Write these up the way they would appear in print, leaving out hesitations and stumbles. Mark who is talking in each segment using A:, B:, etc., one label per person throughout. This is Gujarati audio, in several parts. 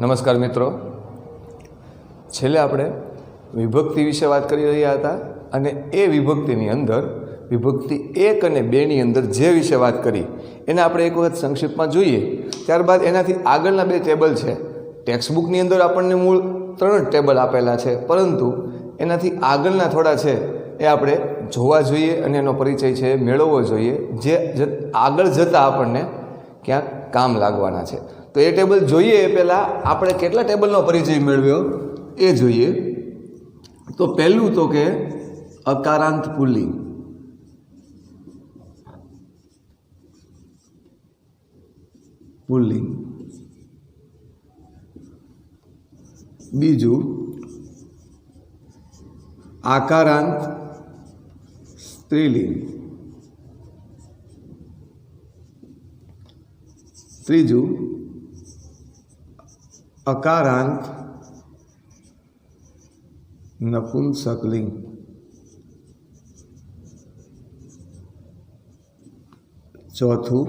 A: નમસ્કાર મિત્રો, છેલ્લે આપણે વિભક્તિ વિશે વાત કરી રહ્યા હતા અને એ વિભક્તિની અંદર વિભક્તિ 1 અને 2ની અંદર જે વિશે વાત કરી એને આપણે એક વખત સંક્ષિપ્તમાં જોઈએ. ત્યારબાદ એનાથી આગળના 2 ટેબલ છે. ટેક્સ્ટબુકની અંદર આપણને મૂળ 3 ટેબલ આપેલા છે, પરંતુ એનાથી આગળના થોડા છે એ આપણે જોવા જોઈએ અને એનો પરિચય છે મેળવવો જોઈએ, જે આગળ જતાં આપણને ક્યાંક કામ લાગવાના છે. તો એ ટેબલ જોઈએ એ પહેલાં આપણે કેટલા ટેબલનો પરિચય મેળવ્યો એ જોઈએ. તો પહેલું તો કે અકારાંત પુલ્લિંગ, બીજું આકારાંત સ્ત્રીલિંગ, ત્રીજું અકારાંત નપુંસકલિંગ, ચોથું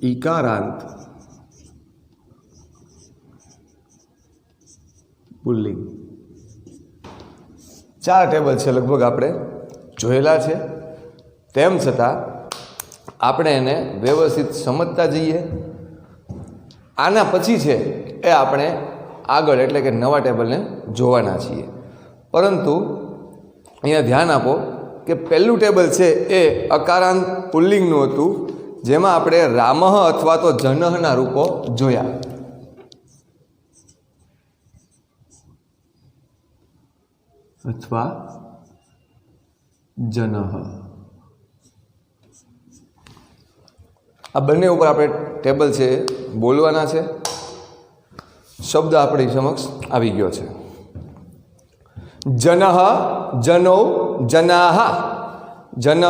A: ઈકારાંત પુલ્લિંગ. 4 ટેબલ છે લગભગ આપણે જોયેલા છે. તેમ છતાં આપણે એને વ્યવસ્થિત સમજતા જઈએ. આના પછી છે એ આપણે આગળ એટલે કે નવા ટેબલને જોવાના છીએ. પરંતુ અહીંયા ધ્યાન આપો કે પહેલું ટેબલ છે એ અકારાંત પુલ્લિંગનું હતું, જેમાં આપણે રામઃ અથવા તો જનઃના રૂપો જોયા. અથવા જનઃ, આ બંને ઉપર આપણે ટેબલ છે બોલવાના છે. શબ્દ આપણી સમક્ષ આવી ગયો છે. જનઃ, જનૌ, જનાઃ, જનઃ,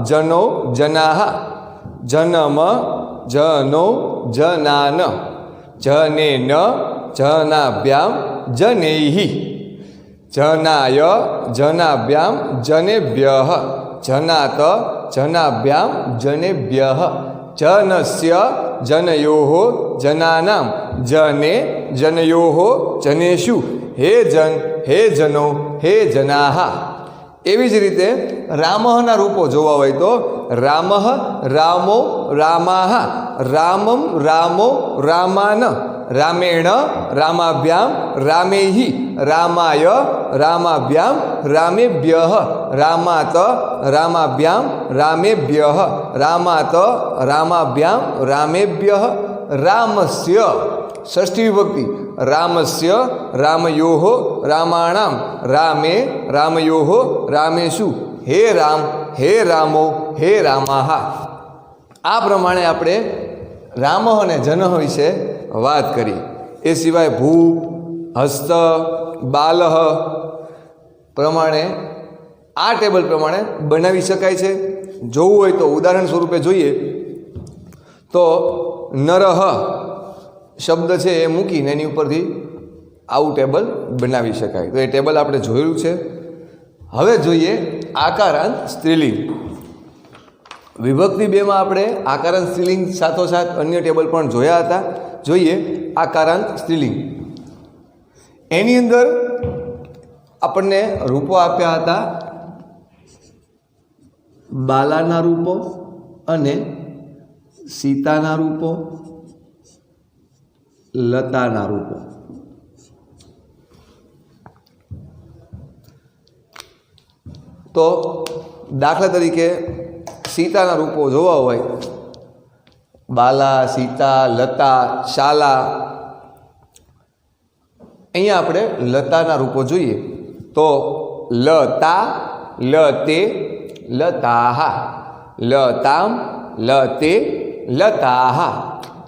A: જનૌ, જનાઃ, જનમ, જનૌ, જનાન, જનેન, જનાભ્યામ, જનૈઃ, જનાય, જનાભ્યામ, જનેભ્યઃ, જનાત, જનાભ્યામ, જનેભ્યઃ, જનસ્ય, જનયોઃ, જનાનામ, જને, જનયોઃ, જનેષુ, હે જન, હે જનો, હે જનાઃ. એવી જ રીતે રામઃના રૂપો જોવા હોય તો રામઃ, રામો, રામાઃ, રામં, રામો, રામાન, રામેણ, રામાભ્યામ, રામૈઃ, રામાય, રામાભ્યામ, રામેભ્યઃ, રામાત, રામાભ્યામ, રામેભ્યઃ, રામાત, રામાભ્યામ, રામેભ્યઃ, રામસ્ય, ષષ્ઠી વિભક્તિ, રામસ્ય, રામયોઃ, રામાણામ, રામે, રામયોઃ, રામેષુ, હે રામ, હે રામો, હે રામાઃ. આ પ્રમાણે આપણે રામઃ અને જનઃ વિશે વાત કરી. એ સિવાય ભૂપ, હસ્ત, બાલઃ પ્રમાણે આ ટેબલ પ્રમાણે બનાવી શકાય છે. જોવું હોય તો ઉદાહરણ સ્વરૂપે જોઈએ તો નરહ શબ્દ છે એ મૂકીને એની ઉપરથી આવું ટેબલ બનાવી શકાય. તો એ ટેબલ આપણે જોયેલું છે. હવે જોઈએ આકારાંત સ્ત્રીલિંગ. વિભક્તિ 2માં આપણે આકારાંત સ્ત્રીલિંગ સાથોસાથ અન્ય ટેબલ પણ જોયા હતા. જોઈએ આકારાંત સ્ત્રીલિંગ. એની અંદર આપણને રૂપો આપ્યા હતા બાલાના રૂપો અને સીતાના રૂપો, લતાના રૂપો. તો દાખલા તરીકે સીતાના રૂપો જોવા હોય, બાલા, સીતા, લતા, શાલા. અહીંયા આપણે લતાના રૂપો જોઈએ તો લતા, લતે, લતાઃ, લતામ, લતે, લતાઃ.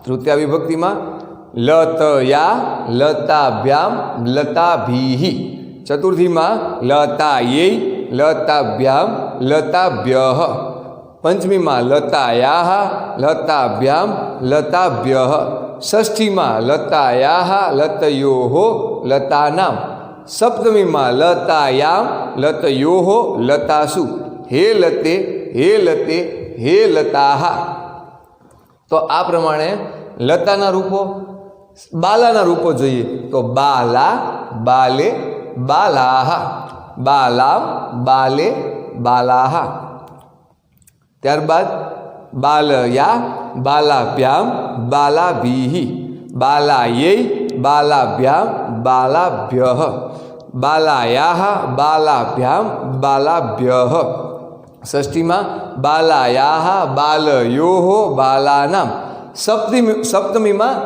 A: તૃતીય વિભક્તિમાં લતયા, લતાભ્યામ, લતાભીઃ. ચતુર્થીમાં લતાયૈ, લતાભ્યામ, લતાભ્યઃ. પંચમીમાં લતાયાઃ, લતાભ્યામ, લતાભ્યઃ. ષષ્ઠીમાં લતાયાઃ, લતયોઃ, લતાનામ. સપ્તમીમાં લતાયામ, લતયોઃ, લતાસુ. હે લતે, હે લતે, હે લતાઃ. તો આ પ્રમાણે લતાના રૂપો, બાલાના રૂપો જોઈએ તો બાલા, બાલે, બાલાહા, બાલામ, બાલે, બાલાહા. ત્યારબાદ બાલયા, બાલાભ્યામ, બાલાભીહિ, બાલાયૈ, બાલાભ્યામ, બાલાભ્યઃ, બાલાયાહ, બાલાભ્યામ, બાલાભ્યઃ. ષષ્ઠીમાં બાલાયાહ, બાલયોઃ, બાલાનામ. સપ્તમીમાં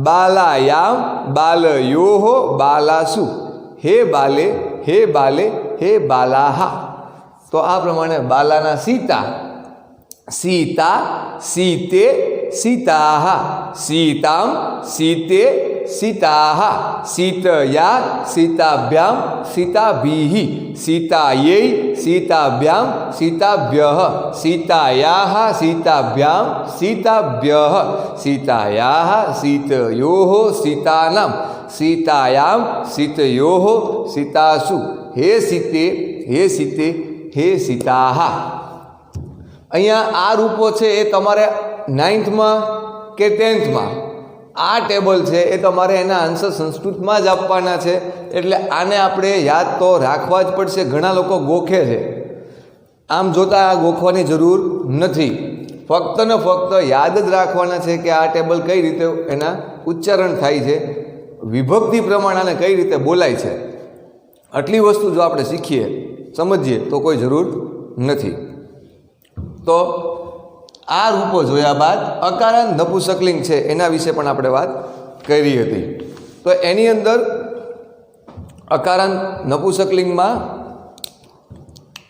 A: બાલાયામ, બાલયોઃ, બાલાસુ. હે બાલે, હે બાલે, હે બાલાહા. તો આ પ્રમાણે બાલાના સીતા, સીતા, સીતે, સીતાહા, સીતામ, સીતે, સીતાહા, સીતયા, સીતાભ્યામ, સીતાભીહિ, સીતાયૈ, સીતાભ્યામ, સીતાભ્યઃ, સીતાયાહ, સીતાભ્યામ, સીતાભ્યઃ, સીતાયાહ, સીતયોઃ, સીતાનામ, સીતાયામ, સીતયોઃ, સીતાસુ. હે સીતે, હે સીતે, હે સીતાહા. અહીંયા આ રૂપો છે એ તમારે 9thમાં કે 10thમાં આ ટેબલ છે એ તમારે એના આન્સર સંસ્કૃતમાં જ આપવાના છે. એટલે આને આપણે યાદ તો રાખવા જ પડશે. ઘણા લોકો ગોખે છે, આમ જોતાં આ ગોખવાની જરૂર નથી. ફક્ત ને ફક્ત યાદ જ રાખવાના છે કે આ ટેબલ કઈ રીતે એના ઉચ્ચારણ થાય છે, વિભક્તિ પ્રમાણે આને કઈ રીતે બોલાય છે. આટલી વસ્તુ જો આપણે શીખીએ, સમજીએ તો કોઈ જરૂર નથી. તો આ રૂપો જોયા બાદ અકારાંત નપુંસકલિંગ છે એના વિશે પણ આપણે વાત કરી હતી. તો એની અંદર અકારાંત નપુંસકલિંગમાં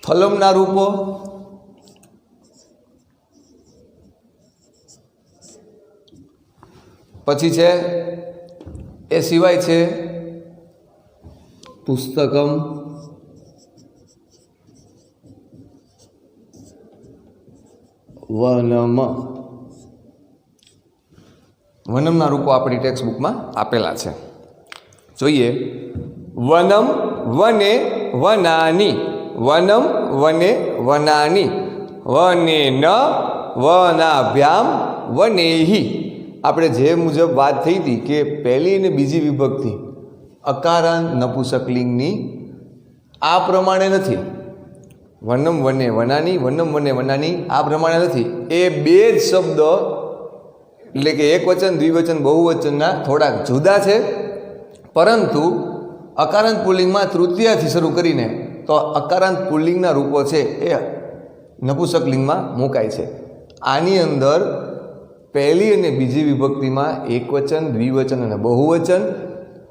A: ફલમના રૂપો, પછી છે એ સિવાય છે પુસ્તકમ, વનમ. વનમના રૂપો આપણી ટેક્સ્ટ બુકમાં આપેલા છે. જોઈએ. વનમ, વને, વનાની, વનમ, વને, વનાની, વનેન, વનાભ્યામ, વનેહિ. આપણે જે મુજબ વાત થઈ હતી કે પહેલી અને બીજી વિભક્તિ અકારાંત નપુંસકલિંગની આ પ્રમાણે નથી. વનમ, વને, વનાની, વનમ, વને, વનાની આ પ્રમાણે નથી. એ બે જ શબ્દ એટલે કે એક વચન, દ્વિવચન, બહુવચનના થોડાક જુદા છે, પરંતુ અકારાંત પુલ્લિંગમાં તૃતીયાથી શરૂ કરીને તો અકારાંત પુલ્લિંગના રૂપો છે એ નપુંસકલિંગમાં મુકાય છે. આની અંદર પહેલી અને બીજી વિભક્તિમાં એકવચન, દ્વિવચન અને બહુવચન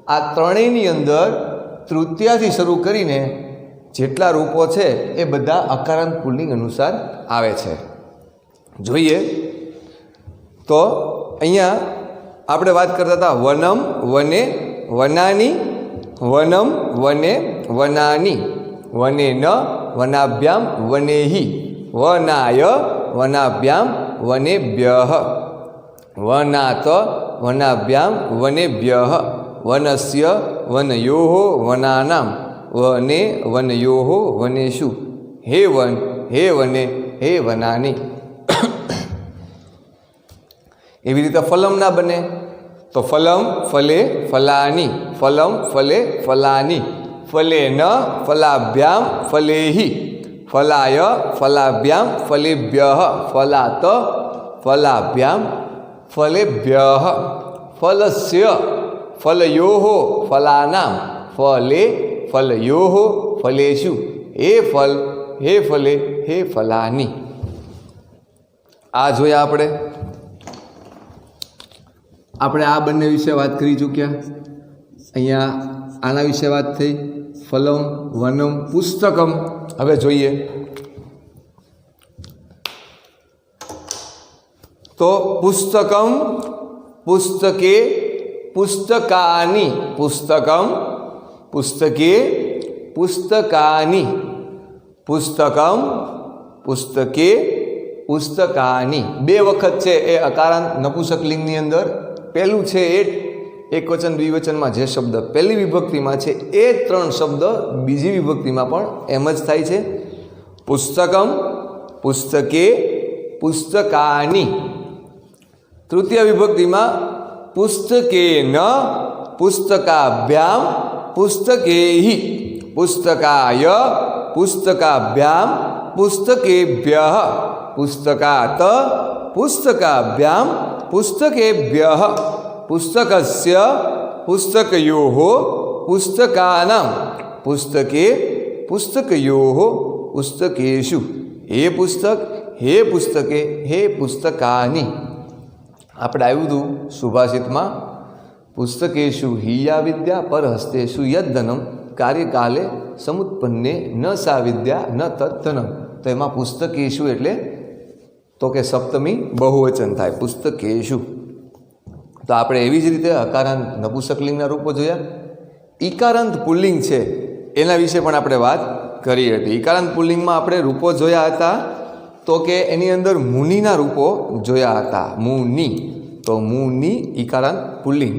A: આ ત્રણેયની અંદર તૃતીયાથી શરૂ કરીને જેટલા રૂપો છે એ બધા અકારાંત પુલ્લિંગ અનુસાર આવે છે. જોઈએ તો અહીંયા આપણે વાત કરતા હતા વનમ, વને, વનાની, વનમ, વને, વનાની, વનેન, વનાભ્યામ, વનેહિ, વનાય, વનાભ્યામ, વનેભ્યઃ, વનાત, વનાભ્યામ, વનેભ્યઃ, વનસ્ય, વનયોઃ, વનાનામ, વને, વનયોઃ, વનેષુ. હે વન, હે વને, હે વનાની. એવી રીતે ફલમ ના બને તો ફલમ, ફલે, ફલાની, ફલમ, ફલે, ફલાની, ફલેન, ફલાભ્યામ, ફલેહિ, ફલાય, ફલાભ્યામ, ફલેભ્યઃ, ફલાત, ફલાભ્યામ, ફલેભ્યઃ, ફલસ્ય, ફલયોઃ, ફલાનામ, ફલે, ફલયોઃ, ફલેષુ. હે ફલ, હે ફલે, હે ફલાની. આ જોયા આપણે આ બંને વિશે વાત કરી ચૂક્યા. અહીંયા આના વિશે વાત થઈ, ફલમ, વનમ, પુસ્તકમ. હવે જોઈએ તો પુસ્તકમ, પુસ્તકે, પુસ્તકાની, પુસ્તકમ, પુસ્તકે, પુસ્તકાની, પુસ્તકમ, પુસ્તકે, પુસ્તકાની. બે વખત છે એ અકારાંત નપુંસકલિંગની અંદર. પહેલું છે એ એકવચન, દ્વિવચનમાં જે શબ્દ પહેલી વિભક્તિમાં છે એ ત્રણ શબ્દ બીજી વિભક્તિમાં પણ એમ જ થાય છે. પુસ્તકમ, પુસ્તકે, પુસ્તકાની. तृतीय विभक्ति में पुस्तकेन, पुस्तकाभ्याम, पुस्तकेहि, पुस्तकाय, पुस्तकाभ्याम, पुस्तकेभ्यः, पुस्तकात्, पुस्तकाभ्याम, पुस्तकेभ्यः, पुस्तकस्य, पुस्तकयोः, पुस्तकानां, पुस्तके, पुस्तकयोः, पुस्तकेषु, हे पुस्तक, हे पुस्तके, हे पुस्तकानि। આપણે આવ્યું હતું સુભાષિતમાં પુસ્તકેષુ હિયા વિદ્યા પરહસ્તેષુ યદ્ધનમ કાર્યકાલે સમુત્પન્ને ન સા વિદ્યા ન તદ્ધનમ। તો એમાં પુસ્તકેષુ એટલે તો કે સપ્તમી બહુવચન થાય પુસ્તકેષુ। તો આપણે એવી જ રીતે હકારાંત નપુંસકલિંગના રૂપો જોયા। ઈકારાંત પુલ્લિંગ છે એના વિશે પણ આપણે વાત કરી હતી। ઈકારાંત પુલ્લિંગમાં આપણે રૂપો જોયા હતા તો કે એની અંદર મુનિના રૂપો જોયા હતા। મુનિ, તો મુનિ ઈકારાંત પુલ્લિંગ।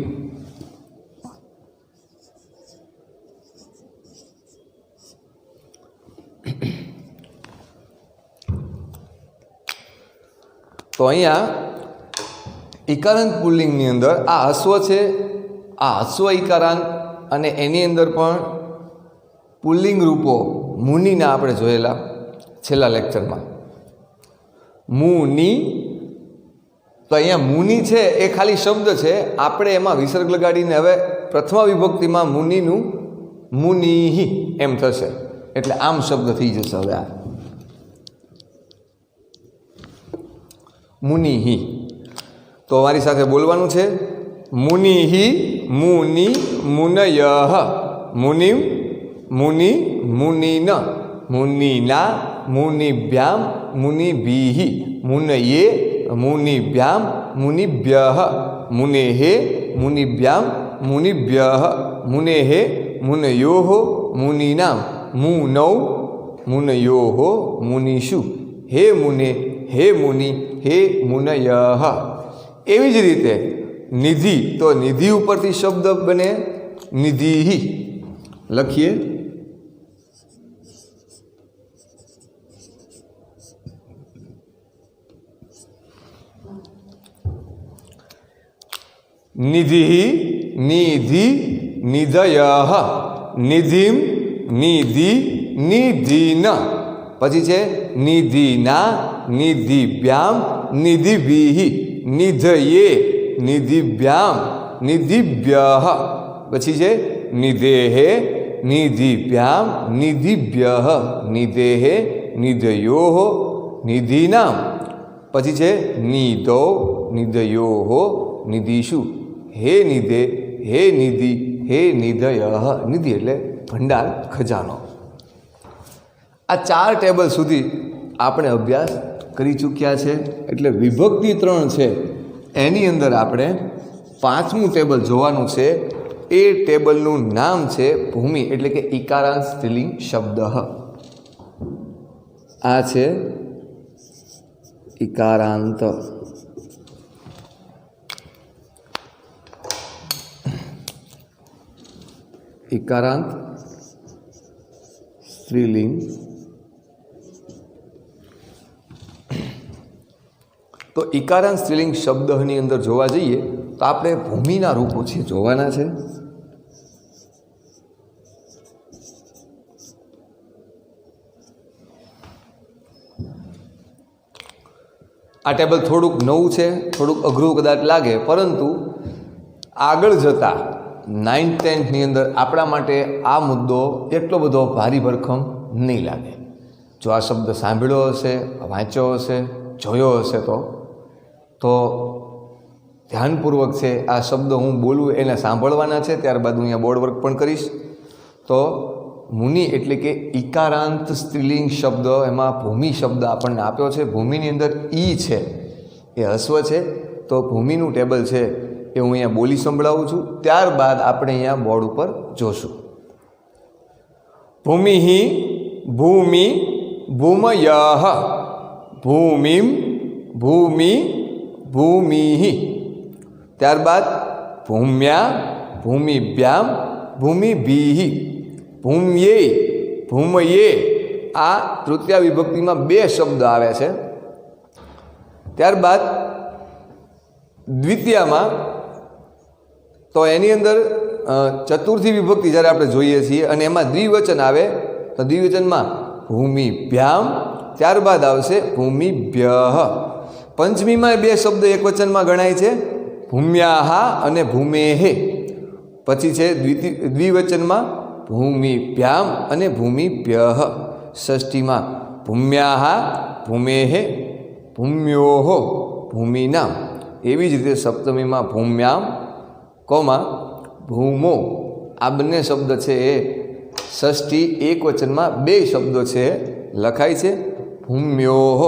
A: તો અહીંયા ઈકારાંત પુલ્લિંગની અંદર આ હસ્વ છે, આ હસ્વ ઈકારાંત અને એની અંદર પણ પુલ્લિંગ રૂપો મુનિના આપણે જોયેલા છેલ્લા લેક્ચરમાં। મુનિ, તો અહીંયા મુનિ છે એ ખાલી શબ્દ છે, આપણે એમાં વિસર્ગ લગાડીને હવે પ્રથમા વિભક્તિમાં મુનિનું મુનિહિ એમ થશે, એટલે આમ શબ્દ થઈ જશે। હવે આ મુનિહિ, તો અમારી સાથે બોલવાનું છે મુનિહિ, મુનિ, મુનયઃ, મુનિમ, મુનિ, મુનિન, મુનિના, મુનિભ્યામ, મુનિભિઃ, મુનયે, મુનિભ્યામ, મુનિભ્યઃ, મુનેહે, મુનિભ્યામ, મુનિભ્યઃ, મુનેહે, મુનયોઃ, મુનિનામ, મુનૌ, મુનયોઃ, મુનિષુ, હે મુને, હે મુનિ, હે મુનયઃ। એવી જ રીતે નિધિ, તો નિધિ ઉપરથી શબ્દ બને નિધિહિ। લખીએ નિધિ, નિધિ, નિધયઃ, નિધિમ, નિધિ, નિધિન, પછી છે નિધિના, નિધિભ્યામ, નિધિભિઃ, નિધયે, નિધિભ્યામ, નિધિભ્યઃ, પછી છે નિધેહે, નિધિભ્યામ, નિધિભ્યઃ, નિધેહે, નિધયોઃ, નિધિનામ, પછી છે નિધો, નિધયોઃ, નિધિષુ, હે નિધે, હે નિધિ, હે નિધયઃ। નિધિ એટલે ભંડાર, ખજાનો। આ 4 ટેબલ સુધી આપણે અભ્યાસ કરી ચૂક્યા છે, એટલે વિભક્તિ 3 છે એની અંદર આપણે 5મું ટેબલ જોવાનું છે। એ ટેબલનું નામ છે ભૂમિ, એટલે કે ઈકારાંત સ્ત્રીલિંગ શબ્દ। આ છે ઈકારાંત। ઈકારાંત સ્ત્રીલિંગ। તો ઈકારાંત સ્ત્રીલિંગ શબ્દની અંદર જોવા જઈએ તો આપણે ભૂમિના રૂપો છે જોવાના છે। આ ટેબલ થોડુંક નવું છે, થોડુંક અઘરું કદાચ લાગે, પરંતુ આગળ જતાં 9th 10thની અંદર આપણા માટે આ મુદ્દો એટલો બધો ભારી ભરખમ નહીં લાગે। જો આ શબ્દ સાંભળ્યો હશે, વાંચ્યો હશે, જોયો હશે તો ધ્યાનપૂર્વક છે આ શબ્દ હું બોલું એને સાંભળવાના છે। ત્યારબાદ હું અહીંયા બોર્ડ વર્ક પણ કરીશ। તો મુનિ એટલે કે ઈકારાંત સ્ત્રીલિંગ શબ્દ, એમાં ભૂમિ શબ્દ આપણને આપ્યો છે। ભૂમિની અંદર ઈ છે એ હસ્વ છે, તો ભૂમિનું ટેબલ છે એ હું અહીંયા બોલી સંભળાવું છું, ત્યારબાદ આપણે અહીંયા બોર્ડ ઉપર જોશું। ભૂમિહિ, ભૂમિ, ભૂમયઃ, ભૂમિમ, ભૂમિ, ભૂમિહિ, ત્યારબાદ ભૂમ્યા, ભૂમિભ્યામ, ભૂમિભિઃ, ભૂમ્યે, ભૂમયે। આ તૃતીય વિભક્તિમાં 2 શબ્દ આવે છે। ત્યારબાદ દ્વિતીયામાં તો એની અંદર ચતુર્થી વિભક્તિ જ્યારે આપણે જોઈએ છીએ અને એમાં દ્વિવચન આવે તો દ્વિવચનમાં ભૂમિભ્યામ, ત્યારબાદ આવશે ભૂમિભ્યઃ. પંચમીમાં બે શબ્દ એક વચનમાં ગણાય છે, ભૂમ્યાહા અને ભૂમેહે. પછી છે દ્વિવચનમાં ભૂમિભ્યામ અને ભૂમિભ્યઃ. ષષ્ઠીમાં ભૂમ્યાહા, ભૂમેહે, ભૂમ્યોઃ, ભૂમિનામ. એવી જ રીતે સપ્તમીમાં ભૂમ્યામ, ભૂમો. આ બંને શબ્દ છે એ ષષ્ઠી એક વચનમાં બે શબ્દો છે લખાય છે, ભૂમ્યોઃ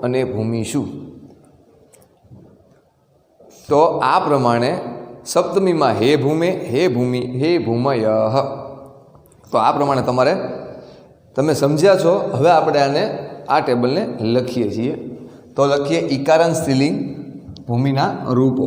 A: અને ભૂમિષુ. તો આ પ્રમાણે સપ્તમીમાં હે ભૂમે, હે ભૂમિ, હે ભૂમયઃ. તો આ પ્રમાણે તમે સમજ્યા છો. હવે આપણે આને આ ટેબલને લખીએ છીએ. તો લખીએ ઈકારાંત સ્ત્રીલિંગ ભૂમિના રૂપો.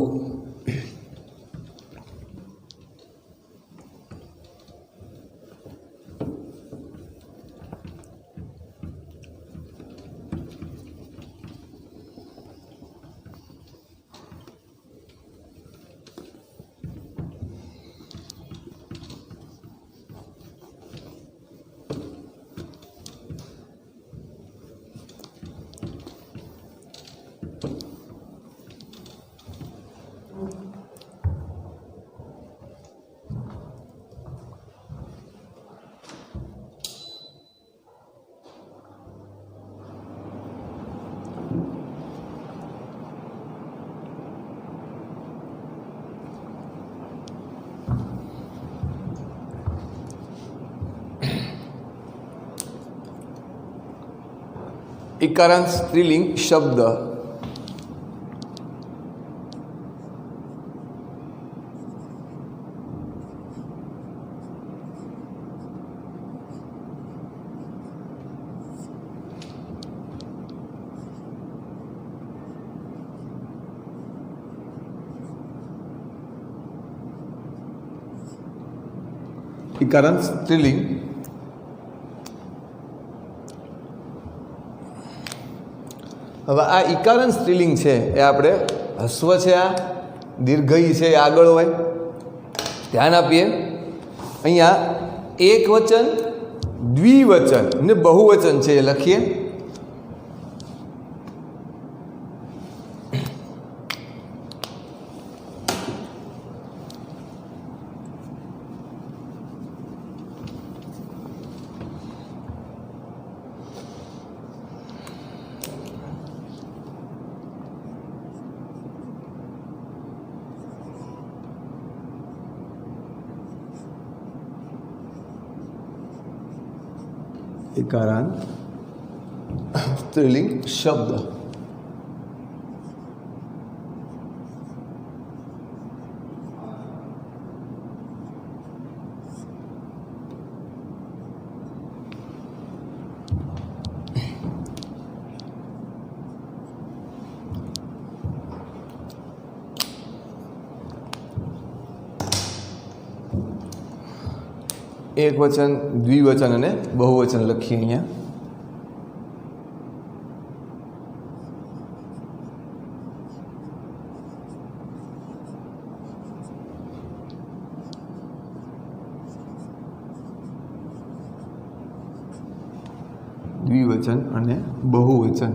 A: ઈકારાંત સ્ત્રીલિંગ શબ્દ. ઈકારાંત સ્ત્રીલિંગ. હવે આ ઈકારાંત સ્ત્રીલિંગ છે એ આપણે હસ્વ છે, આ દીર્ઘઈ છે એ આગળ હોય. ધ્યાન આપીએ. અહીંયા એક વચન, દ્વિવચન ને બહુવચન છે એ લખીએ. ઈકારાંત સ્ત્રીલિંગ શબ્દ. એક વચન, દ્વિવચન અને બહુવચન લખીએ અહીંયા. દ્વિવચન અને બહુવચન.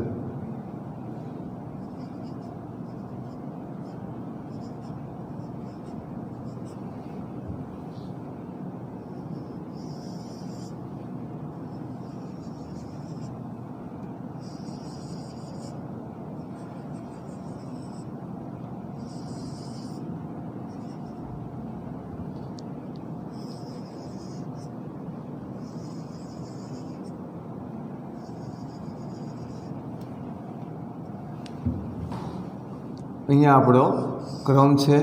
A: અહીંયા આપણો ક્રમ છે.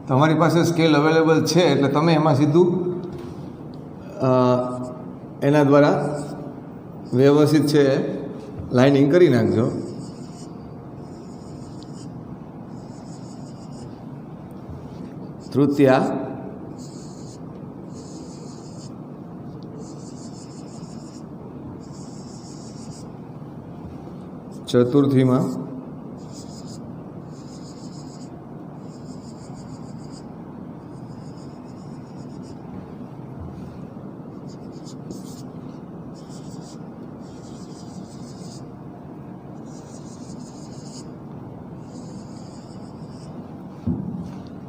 A: તમારી પાસે સ્કેલ અવેલેબલ છે એટલે તમે એમાં સીધું એના દ્વારા વ્યવસ્થિત છે લાઇનિંગ કરી નાખજો. તૃતીયા, ચતુર્થીમાં,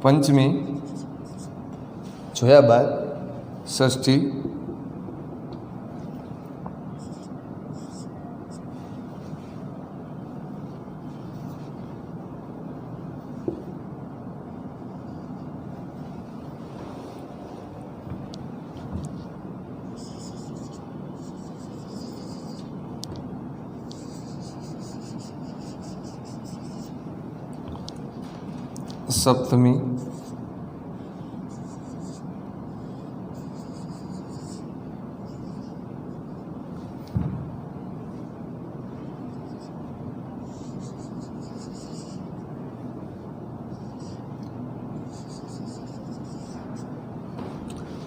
A: પંચમી જોયા બાદ ષષ્ઠી, સપ્તમી,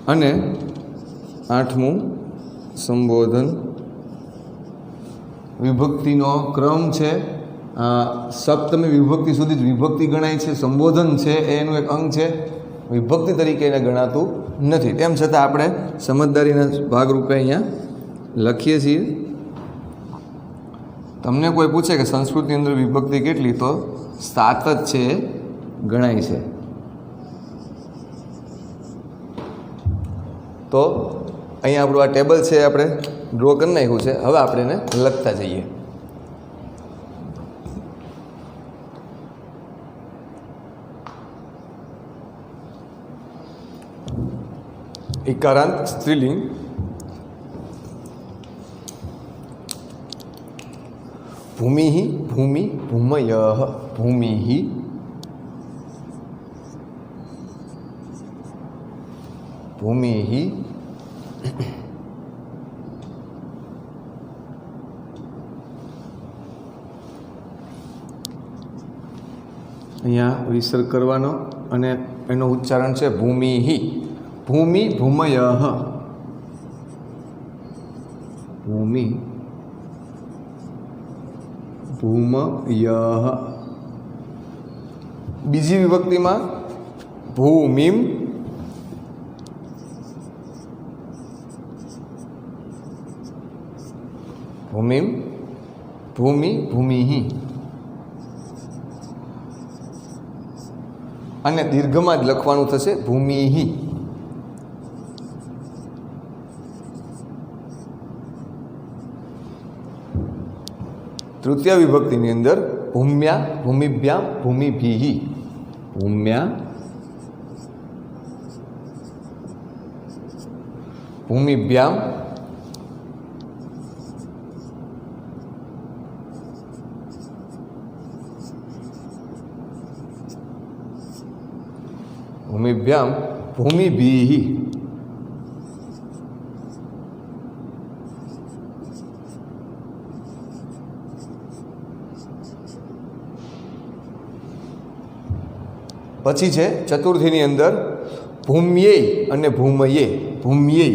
A: અને આઠમું સંબોધન. વિભક્તિનો ક્રમ છે સપ્તમી વિભક્તિ સુધી જ વિભક્તિ ગણાય છે. સંબોધન છે એનું એક અંગ છે, વિભક્તિ તરીકે એને ગણાતું નથી. તેમ છતાં આપણે સમજદારીના ભાગરૂપે અહીંયા લખીએ છીએ. તમને કોઈ પૂછે કે સંસ્કૃતની અંદર વિભક્તિ કેટલી, તો 7 જ છે ગણાય છે. તો અહીંયા આપણું આ ટેબલ છે આપણે ડ્રો કરી નાખ્યું છે. હવે આપણે એને લખતા જઈએ. इकारांत स्त्रीलिंग, भूमि, भूमि, भूमयः, भूमि, भूमि, અહીંયા વિસર્ગ કરવાનો અને એનો ઉચ્ચારણ છે ભૂમિ. भूमि, भूमयः, भूमि, भूमयः. बीजी विभक्तिमां भूमिं, भूमिं, भूमि, भूमिः. અને દીર્ઘમાં જ લખવાનું થશે ભૂમિः. तृतीय विभक्ति अंदर भूम्या, भूमिभ्याम, भूमिभिः, भूम्या, भूमिभ्याम, भूमिभ्याम, भूमिभिः. પછી છે ચતુર્થીની અંદર ભૂમ્યે અને ભૂમયે. ભૂમ્યે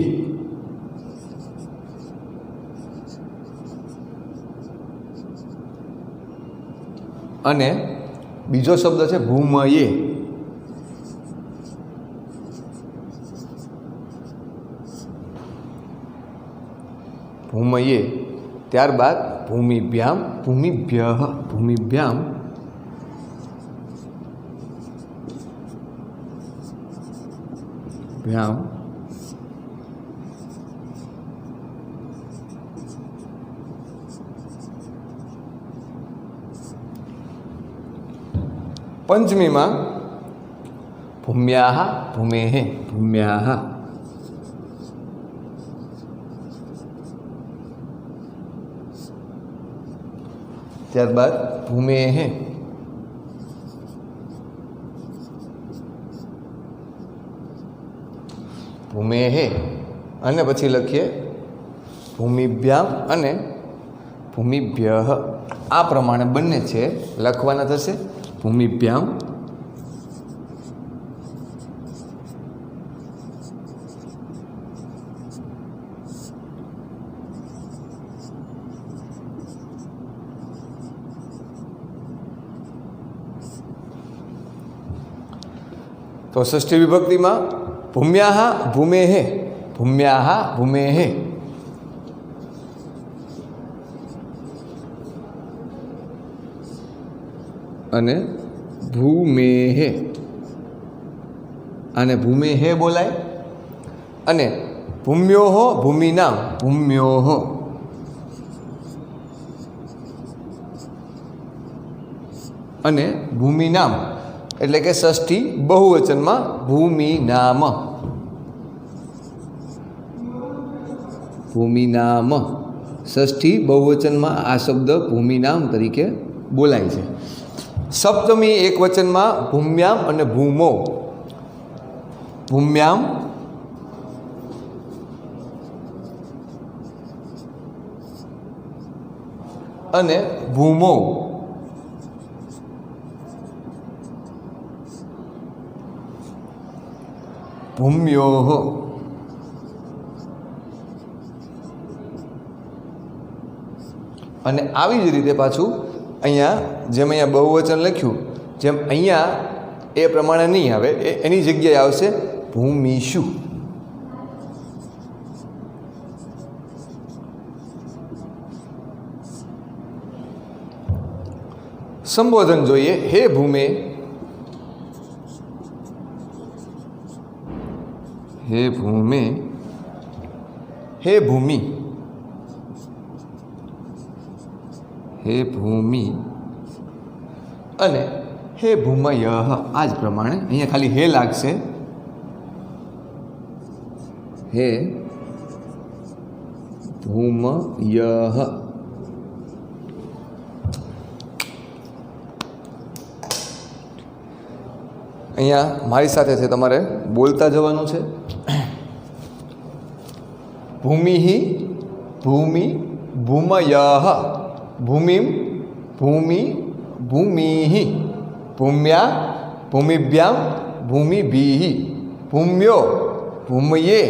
A: અને બીજો શબ્દ છે ભૂમયે. ભૂમયે. ત્યારબાદ ભૂમિભ્યામ, ભૂમિભ્યઃ, ભૂમિભ્યામ, ભ્યામ, પંચમીમાં ભૂમ્યાઃ, ભૂમેઃ, ભૂમ્યાઃ. ત્યારબાદ ભૂમેઃ, ભૂમેઃ અને પછી લખીએ ભૂમિભ્યામ અને ભૂમિભ્યઃ. આ પ્રમાણે બંને છે લખવાના થશે ભૂમિભ્યામ તો ષષ્ઠી વિભક્તિમાં ભૂમ્યાઃ ભૂમેઃ ભૂમ્યાઃ ભૂમેઃ અને ભૂમેઃ. આને ભૂમેઃ બોલાય. અને ભૂમ્યોઃ ભૂમિનામ ભૂમ્યોઃ અને ભૂમિનામ એટલે કે ષષ્ઠી બહુવચનમાં ભૂમિનામ ભૂમિનામ. ષષ્ઠી બહુવચનમાં આ શબ્દ ભૂમિનામ તરીકે બોલાય છે. સપ્તમી એક વચનમાં ભૂમ્યામ અને ભૂમો. ભૂમ્યામ અને ભૂમો. ભૂમ્યોઃ અને આવી જ રીતે પાછું અહીંયા જેમ અહીંયા બહુવચન લખ્યું જેમ અહીંયા એ પ્રમાણે નહીં આવે, એની જગ્યાએ આવશે ભૂમિષુ. સંબોધન જોઈએ. હે ભૂમે, હે ભૂમે, હે ભૂમિ, હે ભૂમિ અને હે ભૂમયઃ. આ જ પ્રમાણે અહીંયા ખાલી હે લાગશે. હે ભૂમયઃ. અહીંયા મારી સાથે છે, તમારે બોલતા જવાનું છે. ભૂમિ ભૂમિ ભૂમયઃ ભૂમિમ ભૂમિ ભૂમિ ભૂમ્યા ભૂમિભ્યામ ભૂમિભિઃ ભૂમ્યો ભૂમયે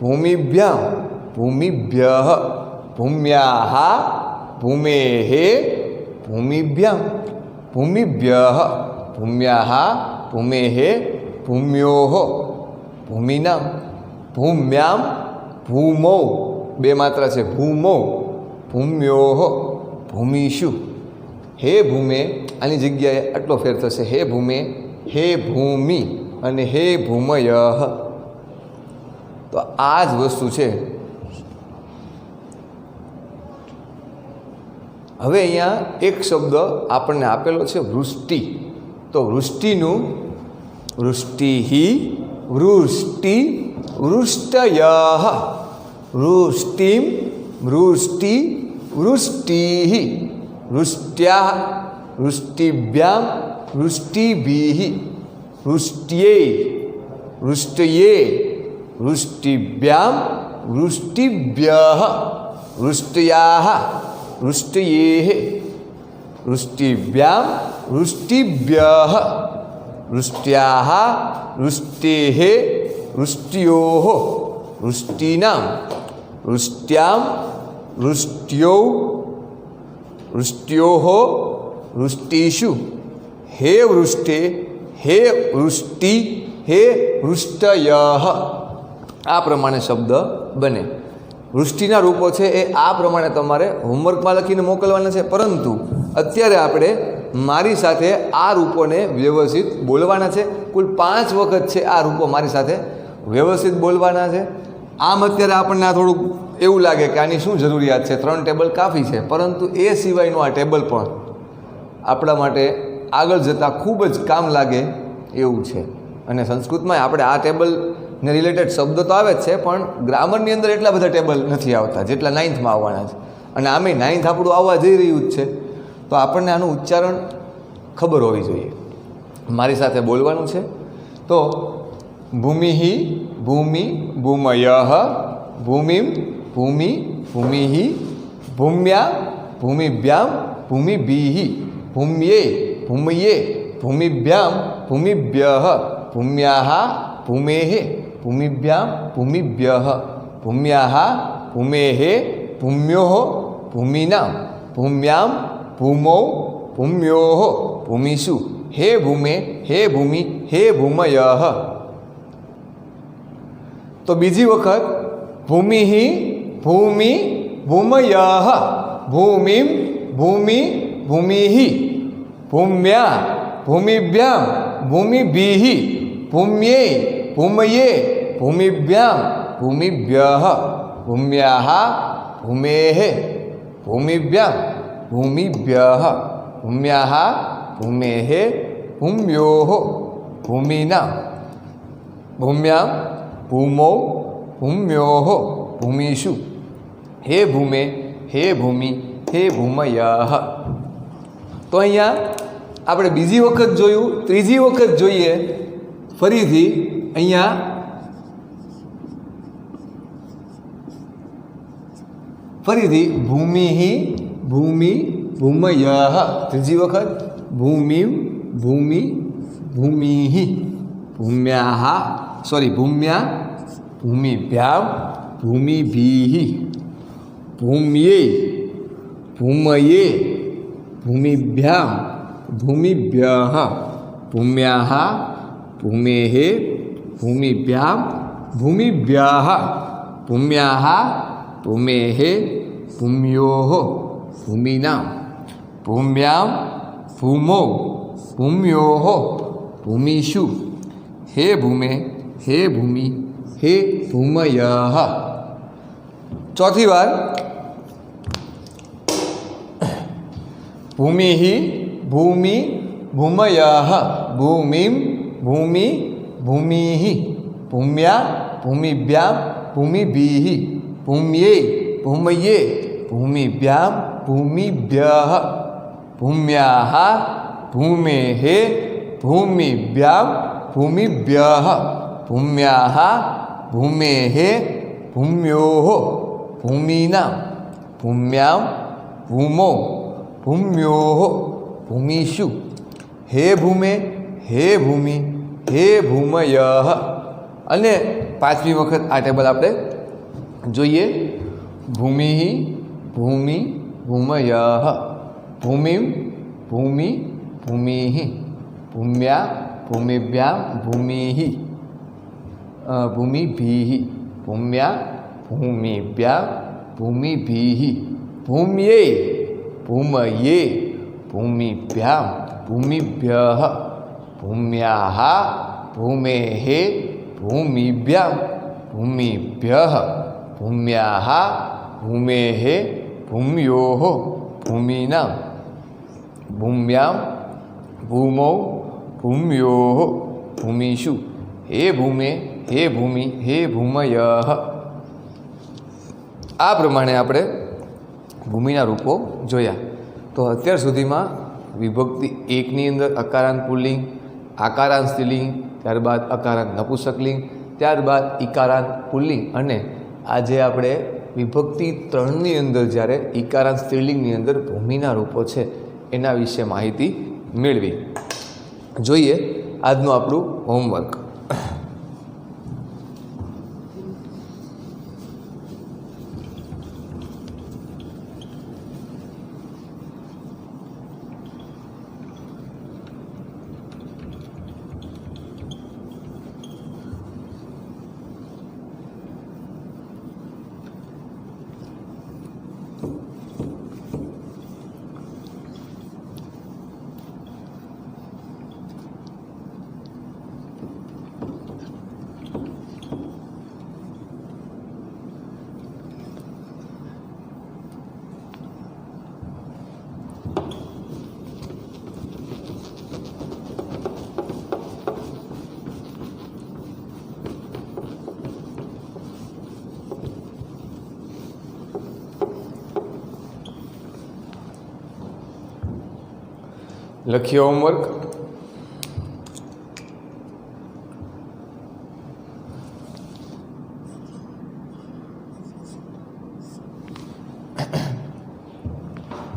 A: ભૂમિભ્યામ ભૂમિભ્યઃ ભૂમ્યાઃ ભૂમેઃ ભૂમિભ્યામ ભૂમિભ્યઃ ભૂમ્યાઃ ભૂમેઃ ભૂમ્યોઃ ભૂમિનામ ભૂમ્યામ ભૂમો. બે માત્રા છે. ભૂમો ભૂમ્યોઃ ભૂમિષુ. હે ભૂમે આની જગ્યાએ આટલો ફેર થશે. હે ભૂમે, હે ભૂમિ અને હે ભૂમયઃ. તો આ જ વસ્તુ છે. હવે અહીંયા એક શબ્દ આપણને આપેલો છે વૃષ્ટિ. તો વૃષ્ટિનું વૃષ્ટિ વૃષ્ટિ વૃષ્ટયઃ વૃષ્ટિમ વૃષ્ટિ વૃષ્ટિઃ વૃષ્ટ્યા વૃષ્ટિભ્યામ વૃષ્ટિભિઃ વૃષ્ટ્યે વૃષ્ટયે વૃષ્ટિભ્યામ વૃષ્ટિભ્યઃ વૃષ્ટયાઃ વૃષ્ટયેઃ વૃષ્ટિભ્યામ વૃષ્ટિભ્યઃ વૃષ્ટ્યાઃ વૃષ્ટેઃ વૃષ્ટ્યોઃ વૃષ્ટિનામ વૃષ્ટ્યામ વૃષ્ટ્યૌ વૃષ્ટ્યોઃ વૃષ્ટિષુ. હે વૃષ્ટે, હે વૃષ્ટિ, હે વૃષ્ટયઃ. આ પ્રમાણે શબ્દ બને. વૃષ્ટિના રૂપો છે એ આ પ્રમાણે તમારે હોમવર્કમાં લખીને મોકલવાના છે, પરંતુ અત્યારે આપણે મારી સાથે આ રૂપોને વ્યવસ્થિત બોલવાના છે. કુલ 5 વખત છે આ રૂપો મારી સાથે વ્યવસ્થિત બોલવાના છે. આમ અત્યારે આપણને આ થોડુંક એવું લાગે કે આની શું જરૂરિયાત છે, 3 ટેબલ કાફી છે, પરંતુ એ સિવાયનું આ ટેબલ પણ આપણા માટે આગળ જતાં ખૂબ જ કામ લાગે એવું છે. અને સંસ્કૃતમાં આપણે આ ટેબલને રિલેટેડ શબ્દ તો આવે જ છે, પણ ગ્રામરની અંદર એટલા બધા ટેબલ નથી આવતા જેટલા 9thમાં આવવાના છે. અને આમે 9th આપણું આવવા જઈ રહ્યું જ છે, તો આપણને આનું ઉચ્ચારણ ખબર હોવી જોઈએ. મારી સાથે બોલવાનું છે. તો भूमिः भूमि भूमयः भूमिं भूमि भूमिः भूम्या भूमिभ्यां भूमिभिः भूम्ये भूमये भूमिभ्यां भूमिभ्यः भूम्याः भूमेः भूमिभ्यां भूमिभ्यः भूम्याः भूमेः भूम्योः भूमीनां भूम्यां भूमौ भूम्योः भूमिषु हे भूमे हे भूमि हे भूमयः। तो बीजी वखत भूमिः भूमि भूमयः भूमिं भूमि भूमिः भूम्या भूमिभ्यां भूमिभिः भूम्ये भूमये भूमिभ्यां भूमिभ्यः भूम्याः भूमेः भूमिभ्यां भूमिभ्यः भूम्याः भूमेः भूम्योः भूमीनां भूम्यां भूमौ भूम्योः भूमिषु हे भूमे हे भूमि हे भूमयः। तो अहींया આપણે બીજી વખત જોયું, ત્રીજી વખત જોઈએ ફરીથી અહીંયા ફરીથી ભૂમિः ભૂમિ ભૂમયः ત્રીજી વખત ભૂમિં ભૂમિ ભૂમિः ભૂમ્યાः ભૂમ્યા ભૂમિભ્યાં ભૂમિभिः भूम्ये भूमये भूमिभ्यां भूमिभ्यः भूम्याः भूमेः भूमिभ्यां भूमिभ्यः भूम्याः भूमेः भूम्योः भूमीनां भूम्यां भूमौ भूम्योः भूमिषु हे भूमे हे भूमि हे भूमयः। चौथी बार भूमिः भूमि भूमयः भूमिं भूमि भूमिः भूम्या भूमिभ्यां भूमिभिः भूम्ये भूमये भूमिभ्यां भूमिभ्यः भूम्याः भूमेः भूमिभ्यां भूमिभ्यः भूम्याः भूमेः भूम्योः भूमीनां भूम्यां भूमौ भूम्योः भूमिषु हे भूमे हे भूमि हे भूमयः। અને પાંચમી વખત આ ટેબલ આપણે જોઈએ ભૂમિः ભૂમિ ભૂમયः ભૂમિં ભૂમિ ભૂમિः ભૂમ્યા ભૂમિભ્યાં ભૂમિः ભૂમિभिः भूम्या भूमिभ्यां भूमिभिः भूम्ये भूमये भूमिभ्यां भूमिभ्यः भूम्याः भूमेः भूमिभ्यां भूमिभ्यः भूम्याः भूमेः भूम्योः भूमीनां भूम्यां भूमौ भूम्योः भूमिषु हे भूमे हे भूमि हे भूमयः। आ प्रमाणे આપણે ભૂમિના રૂપો જોયા। તો અત્યાર સુધીમાં વિભક્તિ એકની અંદર અકારાંત પુલ્લિંગ, આકારાંત સ્ત્રીલિંગ, ત્યારબાદ અકારાંત નપુંસકલિંગ, ત્યારબાદ ઇકારાંત પુલ્લિંગ અને આજે આપણે વિભક્તિ 3ની અંદર જ્યારે ઇકારાંત સ્ત્રીલિંગની અંદર ભૂમિના રૂપો છે એના વિશે માહિતી મેળવી। જોઈએ આજનું આપણું હોમવર્ક। લખીએ હોમવર્ક।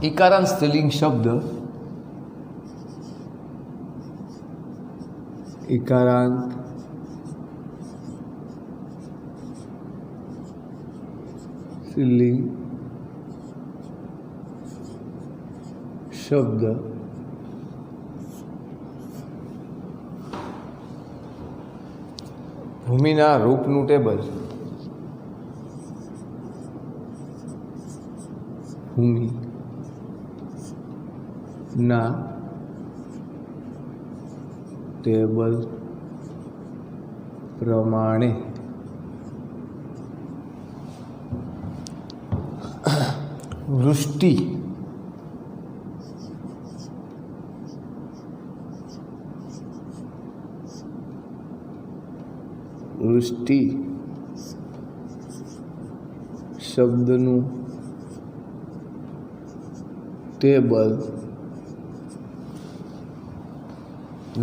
A: ઈકારાંત સ્ત્રીલિંગ શબ્દ ઈકારાંત સ્ત્રીલિંગ શબ્દ ભૂમિના રૂપનું ટેબલ ભૂમિના ટેબલ પ્રમાણે વૃષ્ટિ શબ્દનું ટેબલ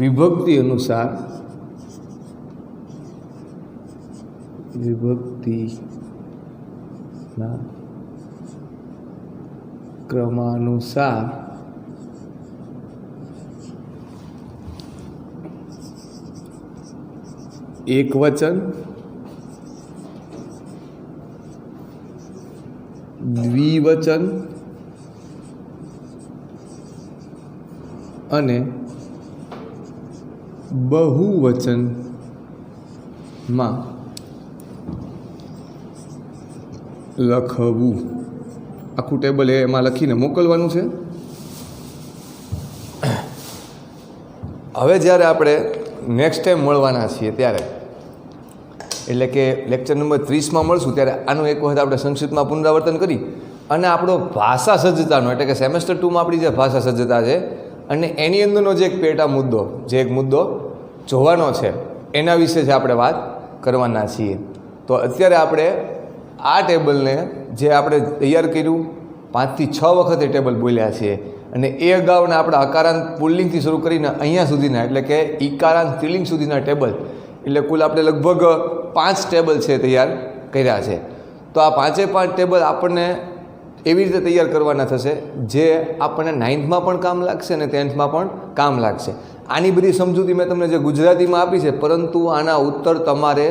A: વિભક્તિ અનુસાર વિભક્તિના ક્રમાનુસાર એકવચન, દ્વિવચન અને બહુવચનમાં લખવું. આખું ટેબલ એમાં લખીને મોકલવાનું છે. હવે જ્યારે આપણે નેક્સ્ટ ટાઈમ મળવાના છીએ ત્યારે, એટલે કે લેક્ચર નંબર 30માં મળશું ત્યારે આનું એક વખત આપણે સંક્ષિપ્તમાં પુનરાવર્તન કરી અને આપણો ભાષા સજ્જતાનો, એટલે કે સેમેસ્ટર 2માં આપણી જે ભાષા સજ્જતા છે અને એની અંદરનો જે એક પેટા મુદ્દો, જે એક મુદ્દો જોવાનો છે એના વિશે જ આપણે વાત કરવાના છીએ. તો અત્યારે આપણે આ ટેબલને જે આપણે તૈયાર કર્યું 5 થી 6 વખત એ ટેબલ બોલ્યા છીએ અને એ અગાઉના આપણા અકારાંત પુલ્લિંગથી શરૂ કરીને અહીંયા સુધીના, એટલે કે ઈકારાંત સ્ત્રીલિંગ સુધીના ટેબલ, એટલે કુલ આપણે લગભગ 5 ટેબલ છે તૈયાર કર્યા છે. તો આ 5 ટેબલ આપણને એવી રીતે તૈયાર કરવાના થશે જે આપણને 9થમાં પણ કામ લાગશે અને 10થમાં પણ કામ લાગશે. આની બધી સમજૂતી મેં તમને જે ગુજરાતીમાં આપી છે, પરંતુ આના ઉત્તર તમારે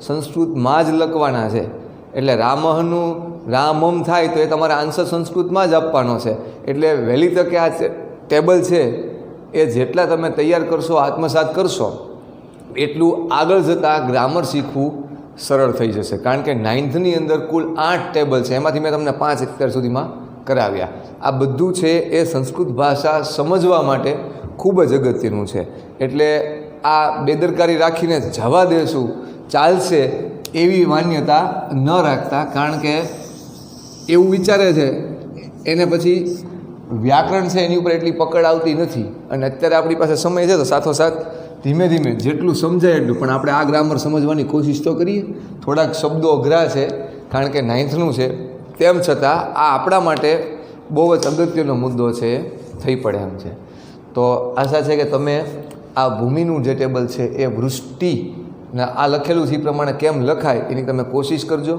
A: સંસ્કૃતમાં જ લખવાના છે. એટલે રામહનું રામમ થાય તો એ તમારે આન્સર સંસ્કૃતમાં જ આપવાનો છે. એટલે વહેલી તકે આ ટેબલ છે એ જેટલા તમે તૈયાર કરશો, આત્મસાત કરશો, એટલું આગળ જતાં ગ્રામર શીખવું સરળ થઈ જશે. કારણ કે 9થની અંદર કુલ 8 ટેબલ છે, એમાંથી મેં તમને 5 અત્યાર સુધીમાં કરાવ્યા. આ બધું છે એ સંસ્કૃત ભાષા સમજવા માટે ખૂબ જ અગત્યનું છે. એટલે આ બેદરકારી રાખીને જવા દેશું ચાલશે એવી માન્યતા ન રાખતા, કારણ કે એવું વિચારે છે એને પછી વ્યાકરણ છે એની ઉપર એટલી પકડ આવતી નથી. અને અત્યારે આપણી પાસે સમય છે તો સાથોસાથ ધીમે ધીમે જેટલું સમજાય એટલું, પણ આપણે આ ગ્રામર સમજવાની કોશિશ તો કરીએ. થોડાક શબ્દો અઘરા છે કારણ કે 9થનું છે, તેમ છતાં આ આપણા માટે બહુ જ અગત્યનો મુદ્દો છે, થઈ પડે એમ છે. તો આશા છે કે તમે આ ભૂમિનું જે ટેબલ છે એ વૃષ્ટિને આ લખેલું છે એ પ્રમાણે કેમ લખાય એની તમે કોશિશ કરજો.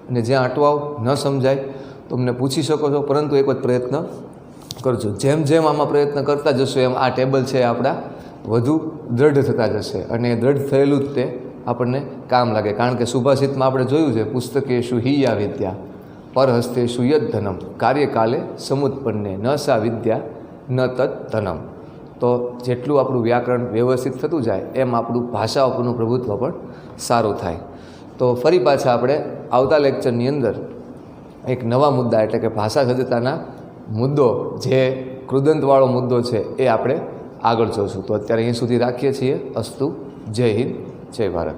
A: અને જ્યાં અટવાવ ન સમજાય તો અમને પૂછી શકો છો, પરંતુ એક વખત પ્રયત્ન કરજો. જેમ જેમ આમાં પ્રયત્ન કરતા જશો એમ આ ટેબલ છે આપણા વધુ દૃઢ થતા જશે અને દૃઢ થયેલું જ તે આપણને કામ લાગે. કારણ કે સુભાષિતમાં આપણે જોયું છે, પુસ્તકેષુ હિયા વિદ્યા પરહસ્તેષુ યદ ધનમ કાર્યકાલે સમુત્પન્ને ન સા વિદ્યા ન તત્ ધનમ. તો જેટલું આપણું વ્યાકરણ વ્યવસ્થિત થતું જાય એમ આપણું ભાષા ઉપરનું પ્રભુત્વ પણ સારું થાય. તો ફરી પાછા આપણે આવતા લેક્ચરની અંદર એક નવા મુદ્દા, એટલે કે ભાષા સજ્જતાના મુદ્દો, જે કૃદંતવાળો મુદ્દો છે એ આપણે આગળ જોઈશું. તો અત્યારે અહીં સુધી રાખીએ છીએ. અસ્તુ. જય હિન્દ, જય ભારત.